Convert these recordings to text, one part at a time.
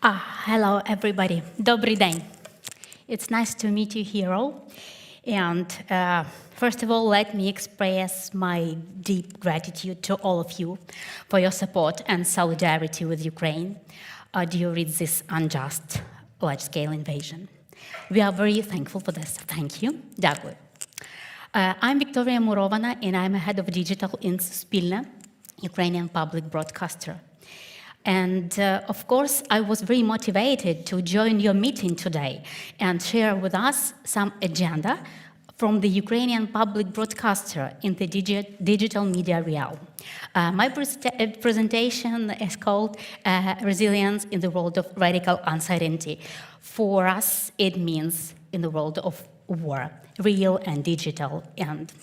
Hello, everybody. Добрый день. It's nice to meet you here all. And first of all, let me express my deep gratitude to all of you for your support and solidarity with Ukraine during this unjust large-scale invasion. We are very thankful for this. Thank you. Дякую. I'm Victoria Murovana, and I'm a head of digital in Suspilne, Ukrainian public broadcaster. And of course, I was very motivated to join your meeting today and share with us some agenda from the Ukrainian public broadcaster in the digital media realm. My presentation is called Resilience in the World of Radical Uncertainty. For us, it means in the world of war, real and digital. And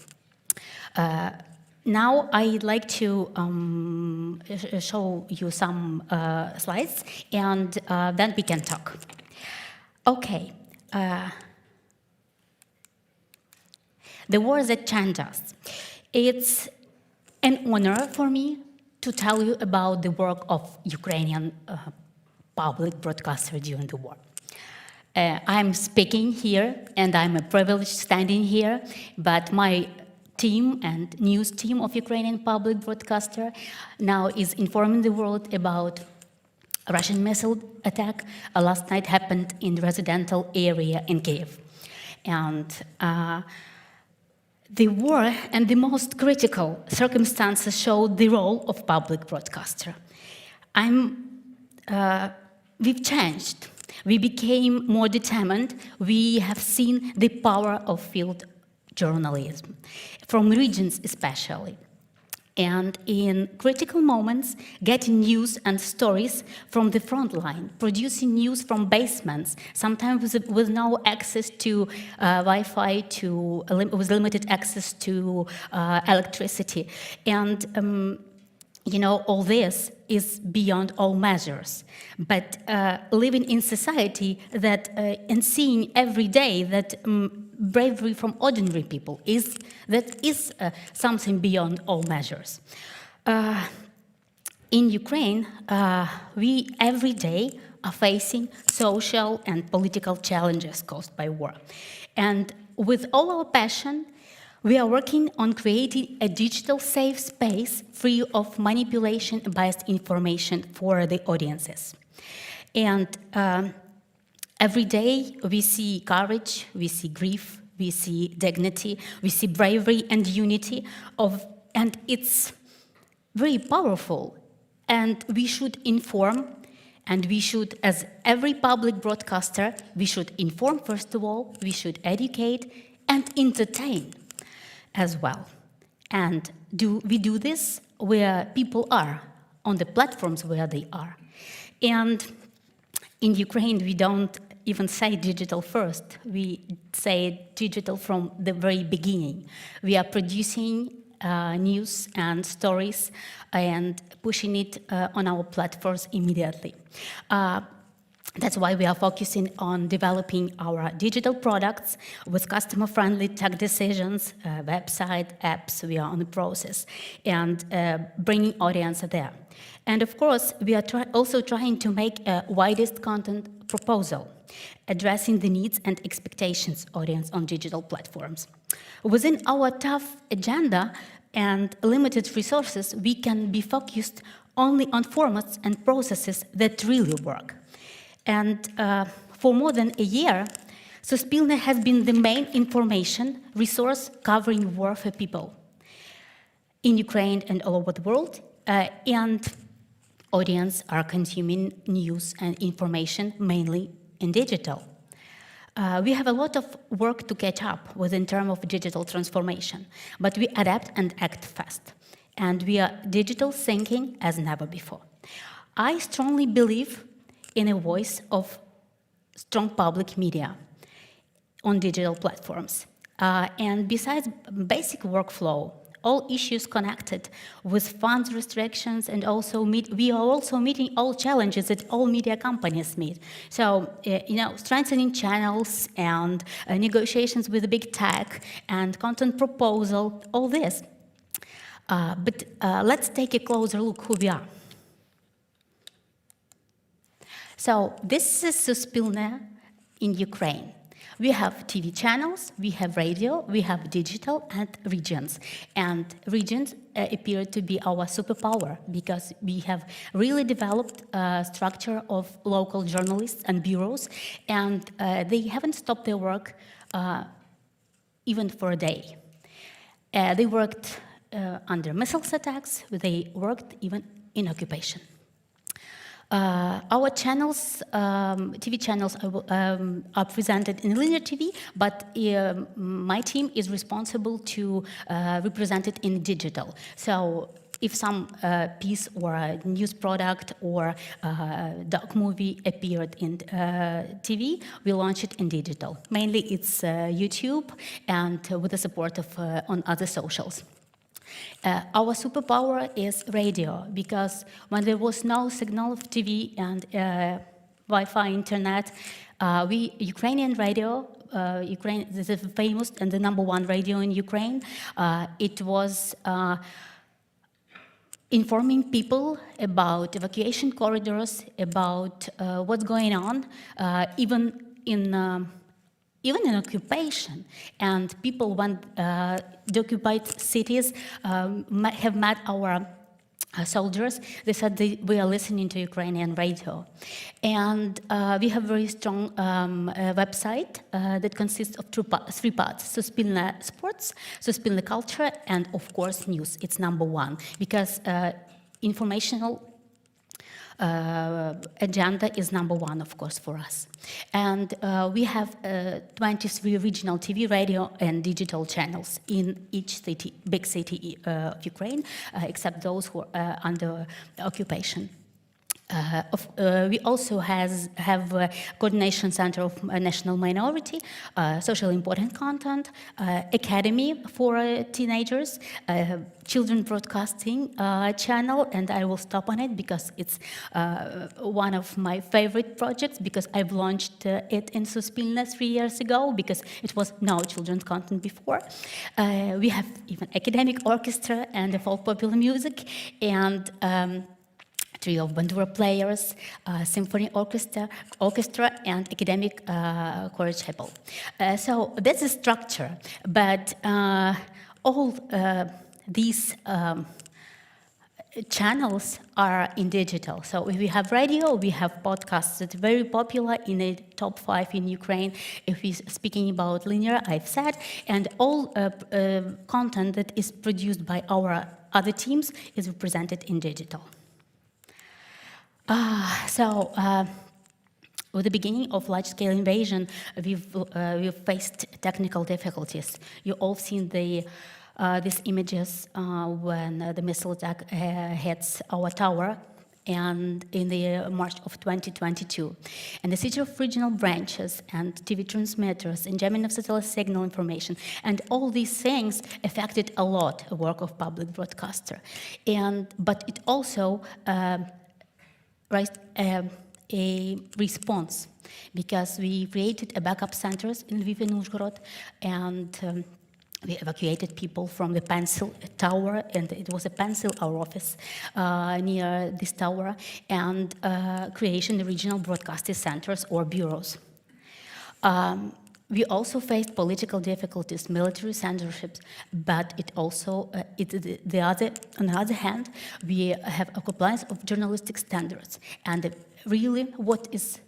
now I'd like to show you some slides, and then we can talk. Okay. The war that CHANSE. It's an honor for me to tell you about the work of Ukrainian public broadcaster during the war. I'm speaking here, and I'm a privileged standing here, but my team and news team of Ukrainian public broadcaster now is informing the world about a Russian missile attack last night happened in the residential area in Kiev. And the war and the most critical circumstances show the role of public broadcaster. We've changed. We became more determined. We have seen the power of field journalism, from regions especially. And in critical moments, getting news and stories from the front line, producing news from basements, sometimes with no access to Wi-Fi, with limited access to electricity. And you know, all this is beyond all measures. But living in society that and seeing every day that bravery from ordinary people is something beyond all measures. In Ukraine, we every day are facing social and political challenges caused by war. And with all our passion, we are working on creating a digital safe space free of manipulation and biased information for the audiences. And every day we see courage, we see grief, we see dignity, we see bravery and unity, and it's very powerful. And we should inform, and we should, as every public broadcaster, we should inform first of all, we should educate and entertain as well. And we do this where people are, on the platforms where they are. And in Ukraine, we don't even say digital first. We say digital from the very beginning. We are producing news and stories and pushing it on our platforms immediately. That's why we are focusing on developing our digital products with customer-friendly tech decisions, website, apps. We are on the process, and bringing audience there. And of course, we are also trying to make a widest content proposal, addressing the needs and expectations audience on digital platforms. Within our tough agenda and limited resources, we can be focused only on formats and processes that really work. And for more than a year, Suspilne has been the main information resource covering war for people in Ukraine and all over the world. And audience are consuming news and information mainly in digital. We have a lot of work to catch up with in terms of digital transformation, but we adapt and act fast. And we are digital thinking as never before. I strongly believe in a voice of strong public media on digital platforms. And besides basic workflow, all issues connected with funds restrictions, and also we are also meeting all challenges that all media companies meet. So, you know, strengthening channels and negotiations with big tech and content proposal, all this. But let's take a closer look who we are. So this is Suspilne in Ukraine. We have TV channels, we have radio, we have digital and regions. And regions appear to be our superpower because we have really developed a structure of local journalists and bureaus, and they haven't stopped their work even for a day. They worked under missiles attacks, they worked even in occupation. Our channels, TV channels, are presented in linear TV, but my team is responsible to represent it in digital. So if some piece or a news product or doc movie appeared in TV, we launch it in digital. Mainly it's YouTube and with the support of on other socials. Our superpower is radio, because when there was no signal of TV and Wi-Fi internet, Ukrainian radio, Ukraine is the famous and the #1 radio in Ukraine, it was informing people about evacuation corridors, about what's going on, even in occupation. And people, when the occupied cities have met our soldiers, they said we are listening to Ukrainian radio. And we have a very strong website that consists of three parts: Suspilne Sports, Suspilne Culture, and of course news. It's #1, because informational agenda is #1, of course, for us. And we have 23 regional TV, radio, and digital channels in each city, big city of Ukraine, except those who are under occupation. We also have a coordination center of national minority, socially important content, academy for teenagers, children broadcasting channel, and I will stop on it because it's one of my favorite projects, because I've launched it in Suspilne 3 years ago, because it was no children's content before. We have even academic orchestra and the folk popular music, and trio of bandura players, symphony orchestra, and academic choral chapel. So that's the structure, but all these channels are in digital. So if we have radio, we have podcasts that are very popular in the top 5 in Ukraine. If we're speaking about linear, I've said, and all content that is produced by our other teams is represented in digital. With the beginning of large-scale invasion, we've faced technical difficulties. You all seen these images when the missile attack hits our tower, and in the March of 2022. And the city of regional branches and TV transmitters and jamming of satellite signal information, and all these things affected a lot the work of public broadcaster. But it also raised a response, because we created a backup centers in Lviv and Uzhhorod, and we evacuated people from the Pencil Tower, and it was a Pencil, our office, near this tower, and creation of regional broadcasting centers or bureaus. We also faced political difficulties, military censorships, but it also, on the other hand, we have a compliance of journalistic standards. And really, what is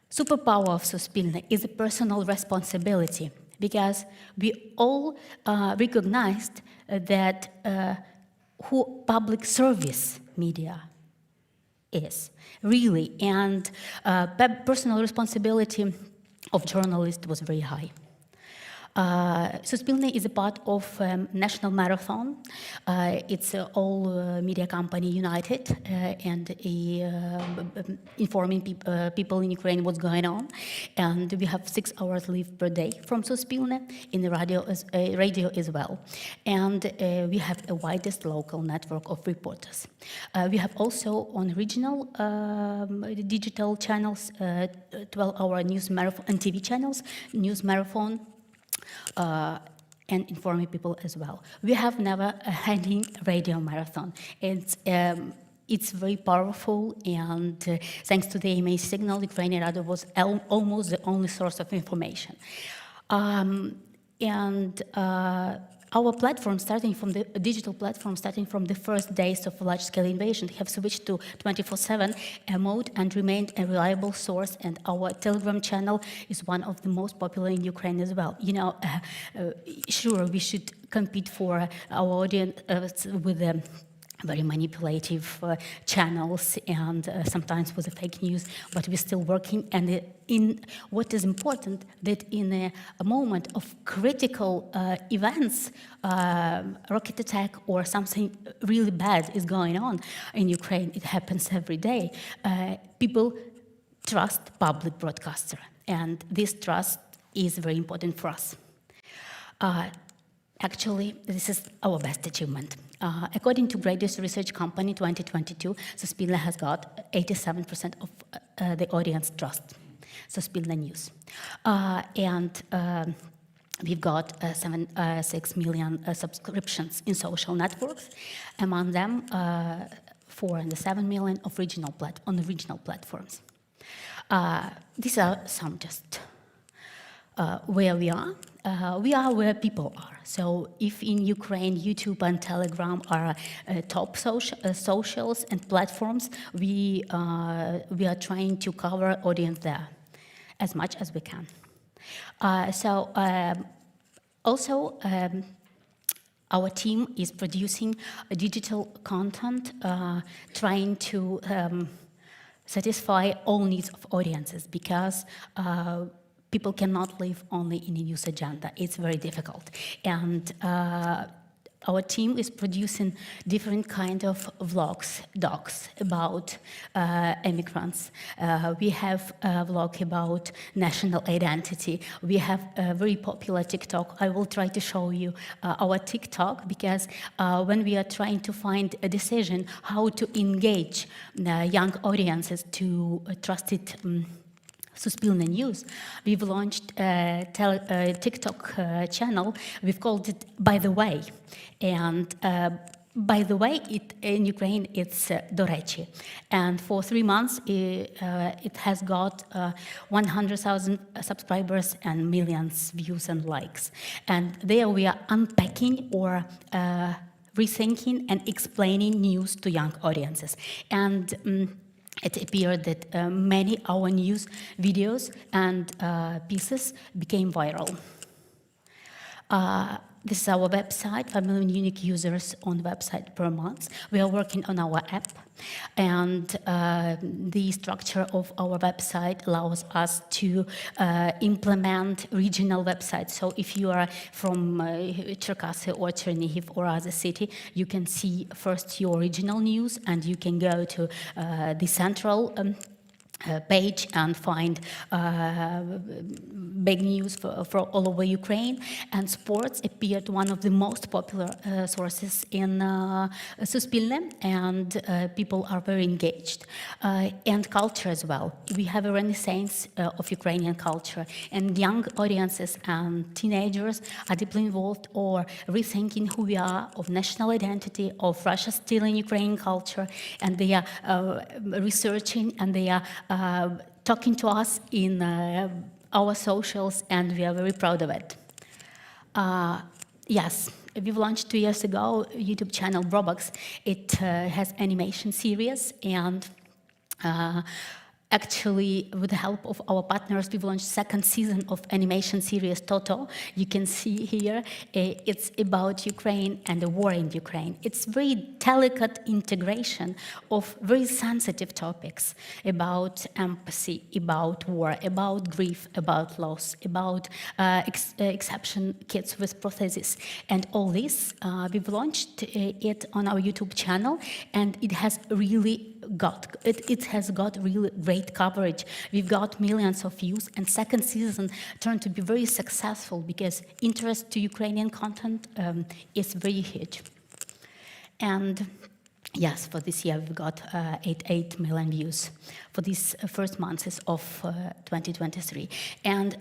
superpower of Suspilne is a personal responsibility, because we all recognized that who public service media is, really, and personal responsibility of journalists was very high. Suspilne is a part of national marathon. It's all media company united and informing people in Ukraine what's going on. And we have 6 hours live per day from Suspilne in the radio as well. And we have a widest local network of reporters. We have also on regional digital channels 12-hour news marathon and TV channels, news marathon, and informing people as well. We have never had a radio marathon. It's it's very powerful, and thanks to the AMA signal, Ukrainian radio was almost the only source of information. Our platform, starting from the digital platform, starting from the first days of large-scale invasion, have switched to 24/7 mode and remained a reliable source. And our Telegram channel is one of the most popular in Ukraine as well. You know, sure, we should compete for our audience with very manipulative channels and sometimes with the fake news, but we're still working. And in what is important, that in a moment of critical events, rocket attack or something really bad is going on in Ukraine, it happens every day, people trust public broadcaster, and this trust is very important for us. Actually, this is our best achievement. According to greatest research company 2022, Suspilne has got 87% of the audience trust. Suspilne News. We've got 6 million subscriptions in social networks. Among them, 4.7 million of on regional platforms. These are some just where we are. We are where people are. So if in Ukraine, YouTube and Telegram are top socials and platforms, we are trying to cover audience there as much as we can. Our team is producing digital content, trying to satisfy all needs of audiences, because people cannot live only in a news agenda. It's very difficult. And our team is producing different kind of vlogs, docs about immigrants. We have a vlog about national identity. We have a very popular TikTok. I will try to show you our TikTok, because when we are trying to find a decision how to engage young audiences to trusted Suspilne News, we've launched a TikTok channel. We've called it By the Way. And by the way, in Ukraine, it's Do Rechi. And for 3 months, it has got 100,000 subscribers and millions views and likes. And there we are unpacking or rethinking and explaining news to young audiences. And it appeared that many our news videos and pieces became viral. This is our website, 5 million unique users on the website per month. We are working on our app, and the structure of our website allows us to implement regional websites. So if you are from Cherkasy or Chernihiv or other city, you can see first your regional news, and you can go to the central page and find big news for all over Ukraine. And sports appeared one of the most popular sources in Suspilne, and people are very engaged. And culture as well. We have a renaissance of Ukrainian culture, and young audiences and teenagers are deeply involved or rethinking who we are, of national identity, of Russia still in Ukrainian culture, and they are researching, and they are talking to us in our socials, and we are very proud of it. Yes, we've launched 2 years ago YouTube channel Brobox. It has animation series, and actually, with the help of our partners, we've launched 2nd season of animation series Toto. You can see here, it's about Ukraine and the war in Ukraine. It's very delicate integration of very sensitive topics about empathy, about war, about grief, about loss, about exception kids with prosthesis. And all this, we've launched it on our YouTube channel, and it has really got really great coverage. We've got millions of views, and 2nd season turned to be very successful because interest to Ukrainian content is very huge. And Yes, for this year we've got 8 million views for these first months of 2023. And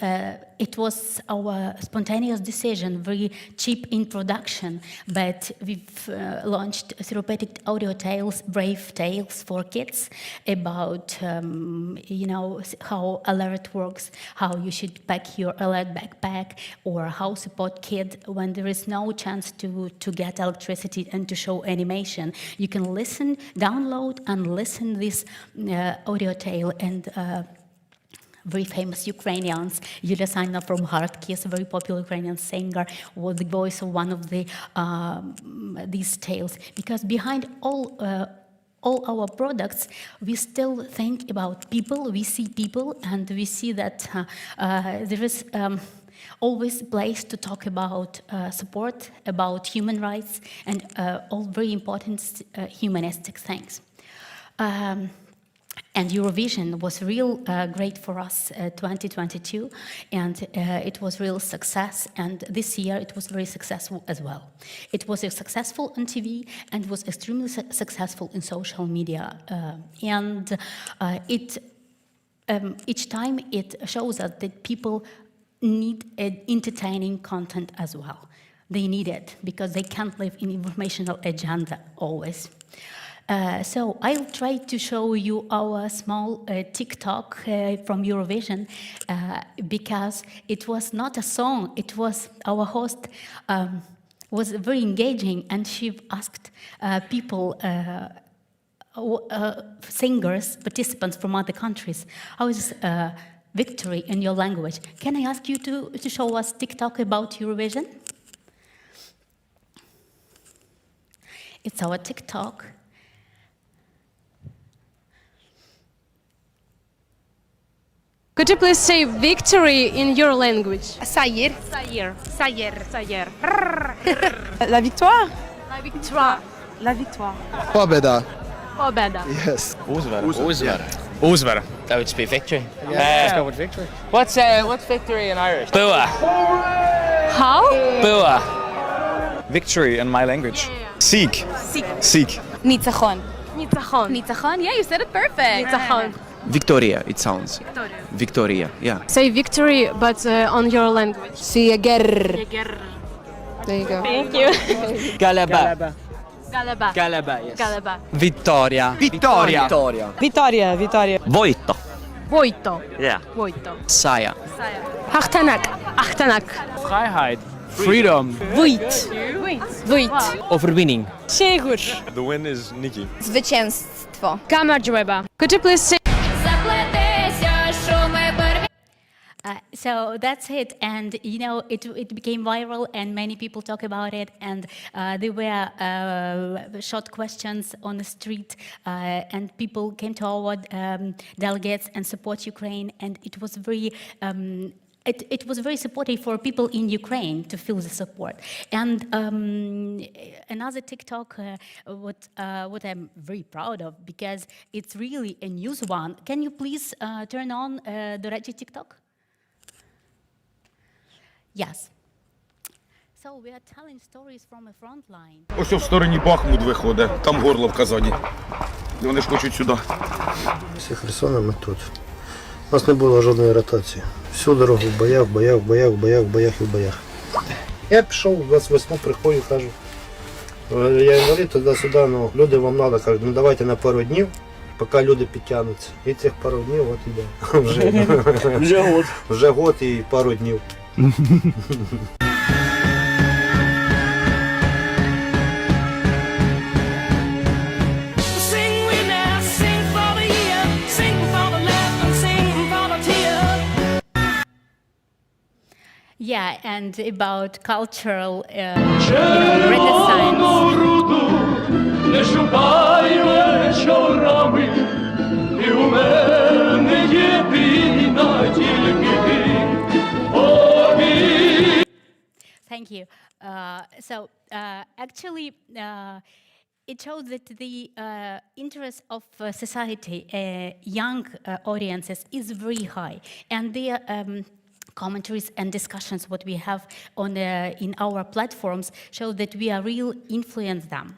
it was our spontaneous decision, very cheap in production, but we've launched therapeutic audio tales, brave tales for kids about, you know, how alert works, how you should pack your alert backpack, or how support kid when there is no chance to get electricity and to show animation. You can listen, download and listen this audio tale, and very famous Ukrainians, Yulia Saina from Hardkiss, a very popular Ukrainian singer, was the voice of one of the these tales. Because behind all our products, we still think about people, we see people, and we see that there is always place to talk about support, about human rights, and all very important humanistic things. And Eurovision was real great for us 2022, and it was real success, and this year it was very successful as well. It was successful on TV and was extremely successful in social media, and each time it shows us that people need entertaining content as well. They need it because they can't live in informational agenda always. So I'll try to show you our small TikTok from Eurovision because it was not a song, it was our host was very engaging, and she asked people, singers, participants from other countries, how is victory in your language? Can I ask you to show us TikTok about Eurovision? It's our TikTok. Could you please say victory in your language? Sayer. Sayer. Sayer. Sayer. La victoire. La victoire. La victoire. Pobeda. Pobeda. Yes. Uzvara. That would just be victory. Let's go with victory. What's victory in Irish? Bua. How? Bua. Victory in my language. Sieg. Sieg. ניצחון. Nitzachon. ניצחון? Yeah, you said it perfect. Nitzachon. Victoria, it sounds. Victoria, yeah. Say victory, but on your language. Sieger. There you go. Thank you. Galaba. Galaba. Galaba, yes. Galaba. Vittoria. Vittoria. Vittoria. Vittoria, Vittoria. Voitto. Voito. Yeah. Voito. Saya. Achtanak. Achtanak. Freiheit. Freedom. Вийт. Вийт. Overwinning. Sigur. The win is Nikki. Zwycięstwo. Kamarjweba. Could you please say So that's it, and you know it became viral, and many people talk about it, and there were short questions on the street, and people came to our delegates and support Ukraine, and it was very. It was very supportive for people in Ukraine to feel the support. And another TikTok, what I'm very proud of, because it's really a news one. Can you please turn on the Reggie TikTok? Yes. So we are telling stories from a front line. Ось в стороні Бахмут виходить, там горло в Казані. І вони ж хочуть сюди. Всі Херсона ми тут. У нас не було жодної ротації. Всю дорогу в боях, в боях, в боях, в боях, в боях і в боях. Я пішов, 28 приходжу, кажу, я інвалід, туди-сюди, ну, люди вам треба, кажуть, ну давайте на пару днів, поки люди підтягнуться. І цих пару днів, от іде. Вже год. Вже год і пару днів. Yeah, and about cultural renaissance. Thank you. Actually, it shows that the interest of society, young audiences, is very high, and their commentaries and discussions what we have on in our platforms show that we are really influence them.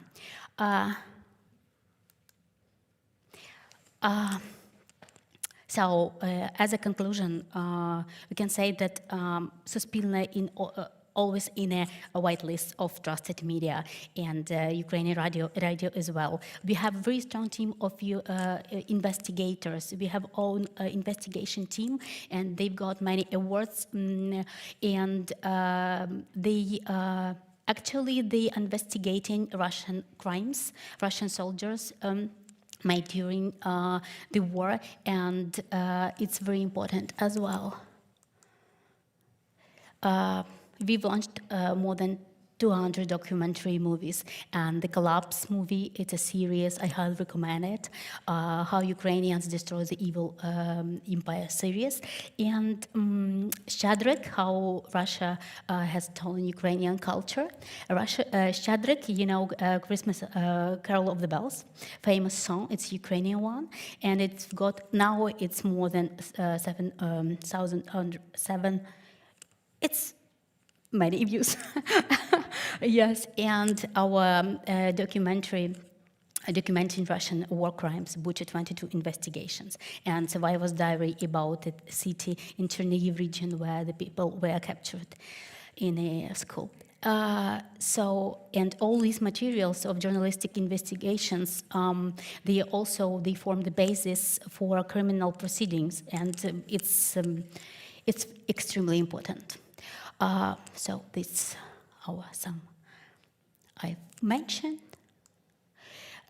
So, as a conclusion, we can say that Suspilne always in a white list of trusted media, and Ukrainian radio as well. We have a very strong team of investigators. We have own investigation team, and they've got many awards, and they investigating Russian crimes, Russian soldiers. Made during the war, and it's very important as well. We've launched more than 200 documentary movies, and the Collapse movie, it's a series, I highly recommend it, how Ukrainians destroy the evil empire series, and Shadrach, how Russia has stolen Ukrainian culture. Shadrach, you know, Christmas Carol of the Bells, famous song, it's Ukrainian one, and now it's more than 7,007, it's many views. Yes, and our documenting Russian war crimes, Bucha 22 investigations, and survivor's diary about a city in Chernihiv region where the people were captured in a school. And all these materials of journalistic investigations, they form the basis for criminal proceedings, and it's extremely important. So this are some I've mentioned,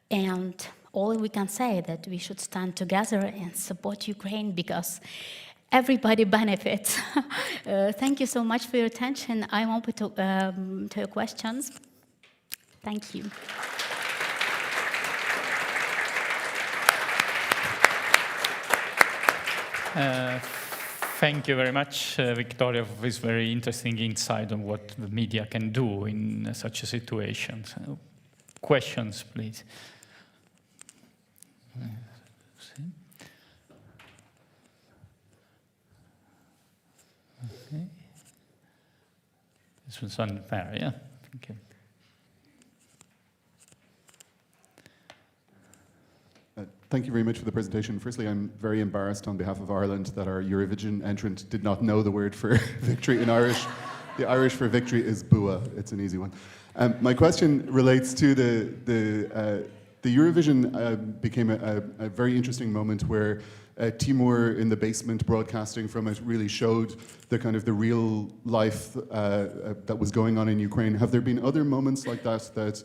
and all we can say that we should stand together and support Ukraine because everybody benefits. Thank you so much for your attention. I'm open to your questions. Thank you. Thank you very much, Victoria, for this very interesting insight on what the media can do in such a situation. So, questions, please. Okay. This was on there, yeah? Thank you. Thank you very much for the presentation. Firstly, I'm very embarrassed on behalf of Ireland that our Eurovision entrant did not know the word for victory in Irish. The Irish for victory is bua. It's an easy one. My question relates to the Eurovision became a very interesting moment where Timur in the basement broadcasting from it really showed the kind of the real life that was going on in Ukraine. Have there been other moments like that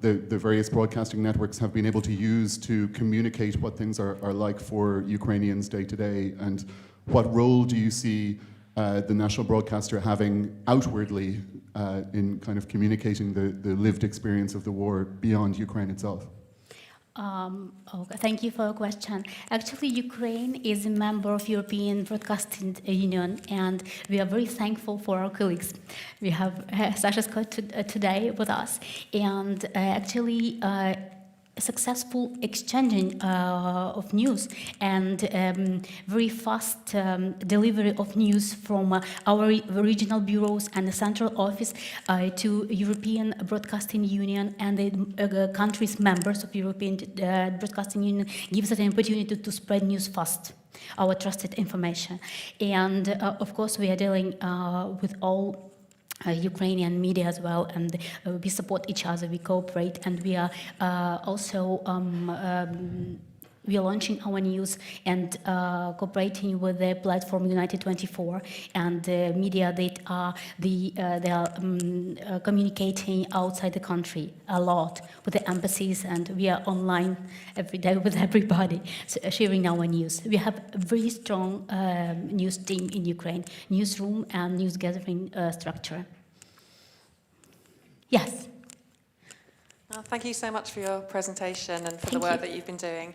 the various broadcasting networks have been able to use to communicate what things are like for Ukrainians day to day, and what role do you see the national broadcaster having outwardly in kind of communicating the lived experience of the war beyond Ukraine itself? Okay, thank you for your question. Actually, Ukraine is a member of European Broadcasting Union, and we are very thankful for our colleagues. We have Sasha Scott today with us, and actually successful exchanging of news and very fast delivery of news from our regional bureaus and the central office to European Broadcasting Union and the countries members of European Broadcasting Union gives us an opportunity to spread news fast, our trusted information. And of course we are dealing with all Ukrainian media as well, and we support each other, we cooperate, and we are also we are launching our news and cooperating with the platform United 24 and the media that are they are communicating outside the country a lot with the embassies, and we are online every day with everybody, so sharing our news. We have a very strong news team in Ukraine, newsroom and news gathering structure. Yes. Thank you so much for your presentation and for the work that you've been doing.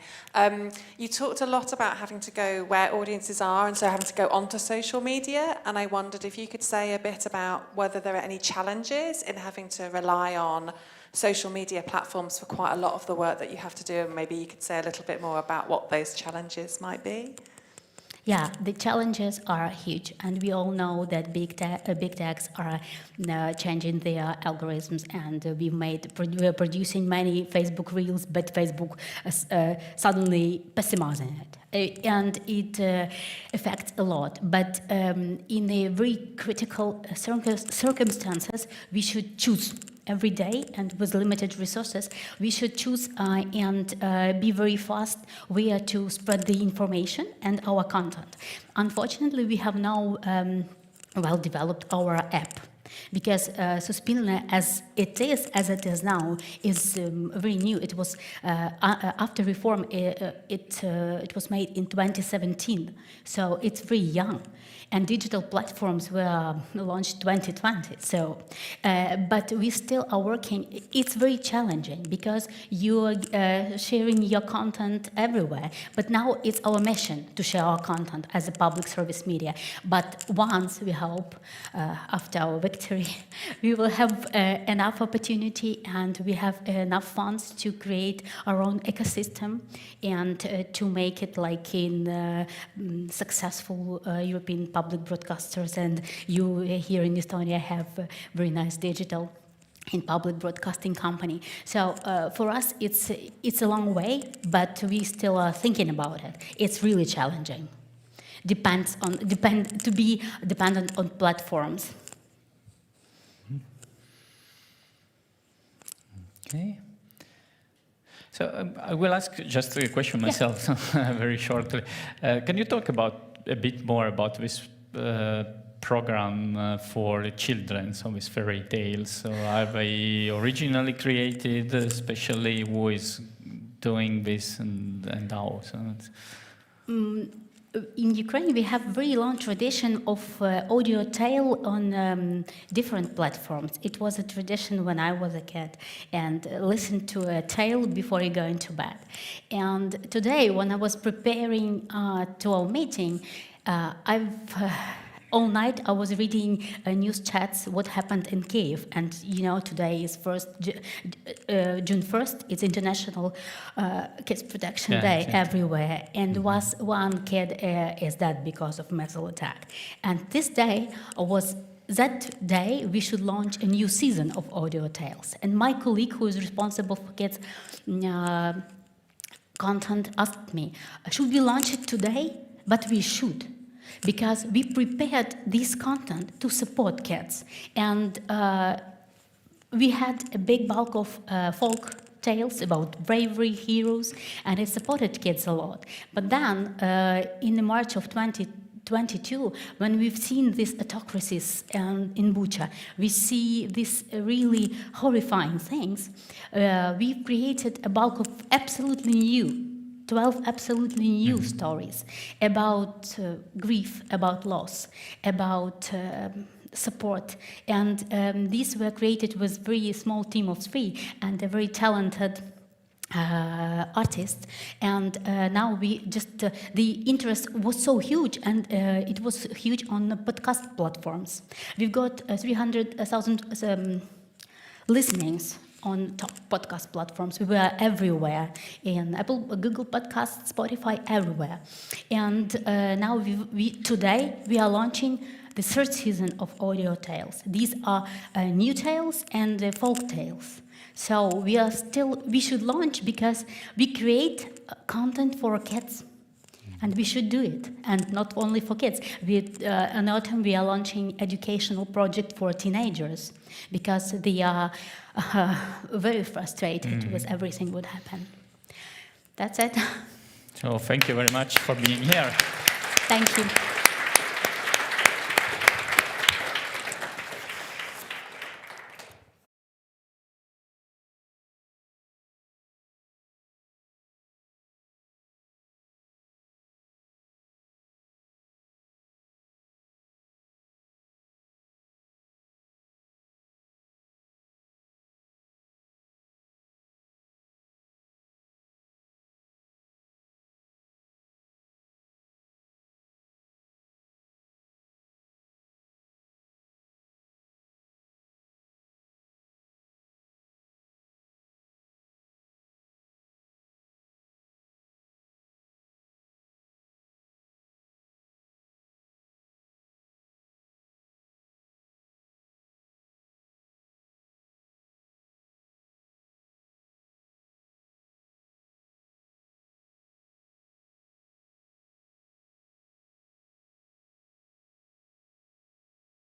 You talked a lot about having to go where audiences are and so having to go onto social media, and I wondered if you could say a bit about whether there are any challenges in having to rely on social media platforms for quite a lot of the work that you have to do, and maybe you could say a little bit more about what those challenges might be. Yeah, the challenges are huge, and we all know that big techs are changing their algorithms, and we're producing many Facebook reels, but Facebook suddenly pessimizing it, and it affects a lot. But in a very critical circumstances, we should choose. Every day, and with limited resources, we should choose and be very fast where to spread the information and our content. Unfortunately, we have now well developed our app, because Suspilne, as it is now, is very new. It was after reform. It was made in 2017, so it's very young. And digital platforms were launched 2020. So, but we still are working. It's very challenging because you are sharing your content everywhere. But now it's our mission to share our content as a public service media. But once, we hope, after our victory, we will have enough opportunity and we have enough funds to create our own ecosystem and to make it like in successful European public broadcasters, and you here in Estonia have a very nice digital and public broadcasting company. So for us, it's a long way, but we still are thinking about it. It's really challenging. To be dependent on platforms. Okay. So I will ask just a question myself, very shortly. Can you talk a bit more about this program for the children, so with fairy tales? So are they originally created, especially who is doing this and how? So in Ukraine, we have a very long tradition of audio tale on different platforms. It was a tradition when I was a kid, and listen to a tale before you go into bed. And today, when I was preparing to our meeting, all night I was reading news chats what happened in Kiev, and you know today is June 1st. It's International Kids Protection Day everywhere, and was one kid is dead because of missile attack. And this day was that day we should launch a new season of audio tales. And my colleague who is responsible for kids content asked me, should we launch it today? But we should, because we prepared this content to support kids. And we had a big bulk of folk tales about bravery, heroes, and it supported kids a lot. But then, in March of 2022, when we've seen these autocracies in Bucha, we see these really horrifying things, we created a bulk of absolutely new 12 absolutely new stories about grief, about loss, about support. And these were created with a very small team of 3 and a very talented artists. And now we just, the interest was so huge, and it was huge on the podcast platforms. We've got 300,000 listenings on top podcast platforms. We were everywhere, in Apple, Google Podcasts, Spotify, everywhere. And now today we are launching the 3rd season of audio tales. These are new tales and folk tales. So we should launch because we create content for kids. And we should do it, and not only for kids. In autumn, we are launching educational project for teenagers, because they are very frustrated with everything what happened. That's it. So thank you very much for being here. Thank you.